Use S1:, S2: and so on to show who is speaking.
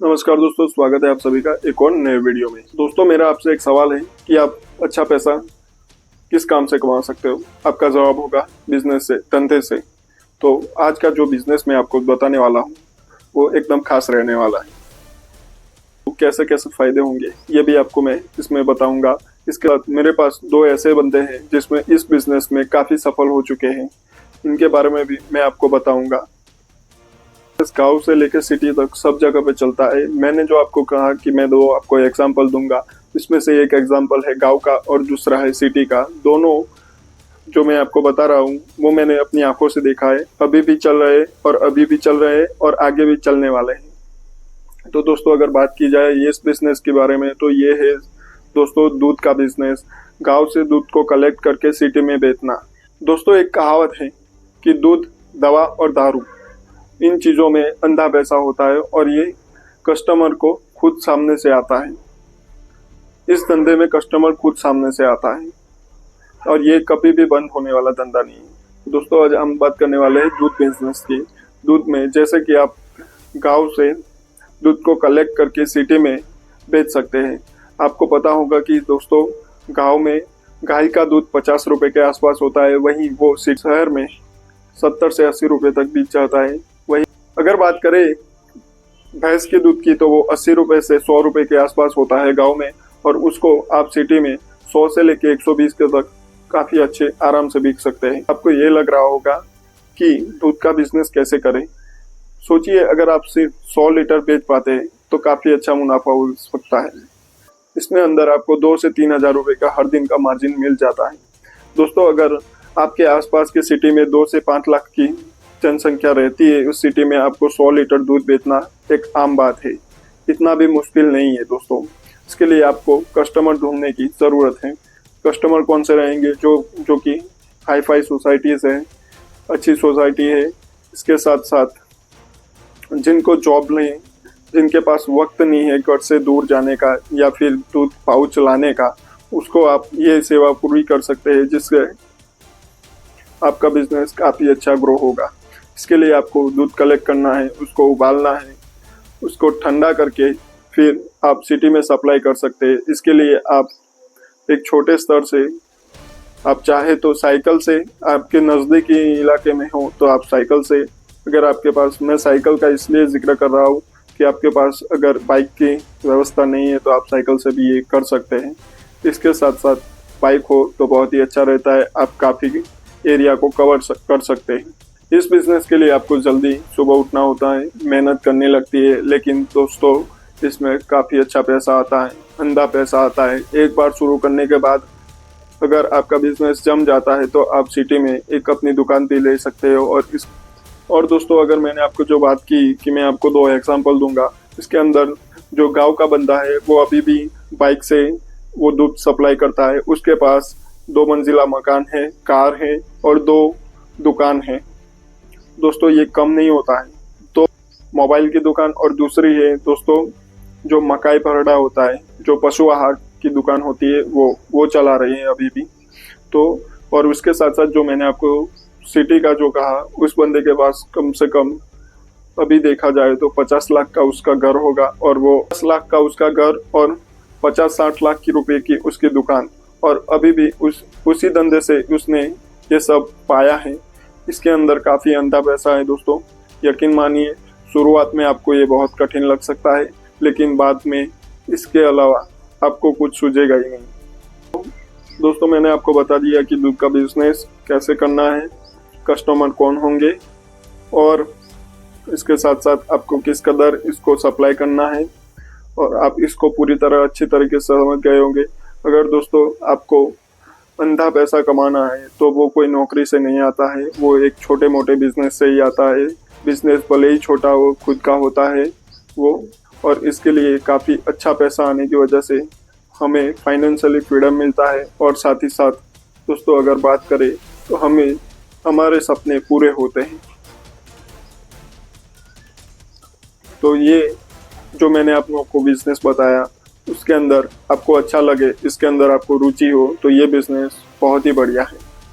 S1: नमस्कार दोस्तों, स्वागत है आप सभी का एक और नए वीडियो में। दोस्तों, मेरा आपसे एक सवाल है कि आप अच्छा पैसा किस काम से कमा सकते हो। आपका जवाब होगा बिजनेस से, धंधे से। तो आज का जो बिजनेस मैं आपको बताने वाला हूँ वो एकदम खास रहने वाला है। तो कैसे कैसे फायदे होंगे ये भी आपको मैं इसमें बताऊंगा। इसके बाद मेरे पास दो ऐसे बंदे हैं जिसमें इस बिजनेस में काफी सफल हो चुके हैं, इनके बारे में भी मैं आपको बताऊंगा। गांव से लेकर सिटी तक सब जगह पे चलता है। मैंने जो आपको कहा कि मैं दो आपको एग्जांपल दूंगा, इसमें से एक एग्जांपल है गांव का और दूसरा है सिटी का। दोनों जो मैं आपको बता रहा हूँ वो मैंने अपनी आंखों से देखा है, अभी भी चल रहे और अभी भी चल रहे और आगे भी चलने वाले हैं। तो दोस्तों, अगर बात की जाए इस बिजनेस के बारे में तो ये है दोस्तों दूध का बिजनेस। गाँव से दूध को कलेक्ट करके सिटी में बेचना। दोस्तों, एक कहावत है कि दूध, दवा और दारू, इन चीजों में अंधा पैसा होता है और ये कस्टमर को खुद सामने से आता है। इस धंधे में कस्टमर खुद सामने से आता है और ये कभी भी बंद होने वाला धंधा नहीं है। दोस्तों, आज हम बात करने वाले हैं दूध बिजनेस की। दूध में जैसे कि आप गांव से दूध को कलेक्ट करके सिटी में बेच सकते हैं। आपको पता होगा कि दोस्तों गांव में गाय का दूध 50 रुपए के आसपास होता है, वहीं वो शहर में 70 से 80 रुपए तक बिक जाता है। वही अगर बात करें भैंस के दूध की तो वो 80 रुपए से 100 रुपए के आसपास होता है गांव में, और उसको आप सिटी में 100 से लेके 120 के तक काफी अच्छे आराम से बिक सकते हैं। आपको ये लग रहा होगा कि दूध का बिजनेस कैसे करें। सोचिए, अगर आप सिर्फ 100 लीटर बेच पाते हैं तो काफी अच्छा मुनाफा हो सकता है। इसमें अंदर आपको 2 से 3 हजार रुपए का हर दिन का मार्जिन मिल जाता है। दोस्तों, अगर आपके आसपास के सिटी में 2 से 5 लाख की जनसंख्या रहती है, उस सिटी में आपको 100 लीटर दूध बेचना एक आम बात है। इतना भी मुश्किल नहीं है दोस्तों। इसके लिए आपको कस्टमर ढूंढने की ज़रूरत है। कस्टमर कौन से रहेंगे? जो कि हाई फाई सोसाइटीज़ है, अच्छी सोसाइटी है। इसके साथ साथ जिनको जॉब नहीं, जिनके पास वक्त नहीं है घर से दूर जाने का या फिर दूध पाउच लाने का, उसको आप ये सेवा पूरी कर सकते हैं, जिससे आपका बिजनेस काफ़ी अच्छा ग्रो होगा। इसके लिए आपको दूध कलेक्ट करना है, उसको उबालना है, उसको ठंडा करके फिर आप सिटी में सप्लाई कर सकते हैं। इसके लिए आप एक छोटे स्तर से, आप चाहे तो साइकिल से, आपके नज़दीकी इलाके में हो तो आप साइकिल से, अगर आपके पास, मैं साइकिल का इसलिए जिक्र कर रहा हूँ कि आपके पास अगर बाइक की व्यवस्था नहीं है तो आप साइकिल से भी ये कर सकते हैं। इसके साथ साथ बाइक हो तो बहुत ही अच्छा रहता है, आप काफ़ी एरिया को कवर कर सकते हैं। इस बिजनेस के लिए आपको जल्दी सुबह उठना होता है, मेहनत करनी लगती है, लेकिन दोस्तों इसमें काफ़ी अच्छा पैसा आता है, अंधा पैसा आता है। एक बार शुरू करने के बाद अगर आपका बिजनेस जम जाता है तो आप सिटी में एक अपनी दुकान भी ले सकते हो। और दोस्तों, अगर मैंने आपको जो बात की कि मैं आपको 2 एग्जाम्पल दूंगा, इसके अंदर जो गाँव का बंदा है वो अभी भी बाइक से वो दूध सप्लाई करता है। उसके पास 2 मंजिला मकान है, कार है और 2 दुकान है। दोस्तों, ये कम नहीं होता है। तो मोबाइल की दुकान और दूसरी है दोस्तों जो मकाई पराठा होता है, जो पशु आहार की दुकान होती है, वो चला रही है अभी भी। तो और उसके साथ साथ जो मैंने आपको सिटी का जो कहा, उस बंदे के पास कम से कम अभी देखा जाए तो 50 लाख का उसका घर होगा, और वो 10 लाख का उसका घर और 50-60 लाख की रुपए की उसकी दुकान, और अभी भी उसी धंधे से उसने ये सब पाया है। इसके अंदर काफ़ी अंधा पैसा है दोस्तों। यकीन मानिए, शुरुआत में आपको ये बहुत कठिन लग सकता है, लेकिन बाद में इसके अलावा आपको कुछ सूझेगा ही नहीं। तो दोस्तों, मैंने आपको बता दिया कि दूध का बिजनेस कैसे करना है, कस्टमर कौन होंगे, और इसके साथ साथ आपको किस कदर इसको सप्लाई करना है, और आप इसको पूरी तरह अच्छी तरीके से समझ गए होंगे। अगर दोस्तों आपको अंधा पैसा कमाना है तो वो कोई नौकरी से नहीं आता है, वो एक छोटे मोटे बिजनेस से ही आता है। बिजनेस भले ही छोटा हो, खुद का होता है वो, और इसके लिए काफ़ी अच्छा पैसा आने की वजह से हमें फाइनेंशियली फ्रीडम मिलता है। और साथ ही साथ दोस्तों, अगर बात करें तो हमें हमारे सपने पूरे होते हैं। तो ये जो मैंने आप लोगों को बिजनेस बताया, उसके अंदर आपको अच्छा लगे, इसके अंदर आपको रुचि हो, तो ये बिजनेस बहुत ही बढ़िया है।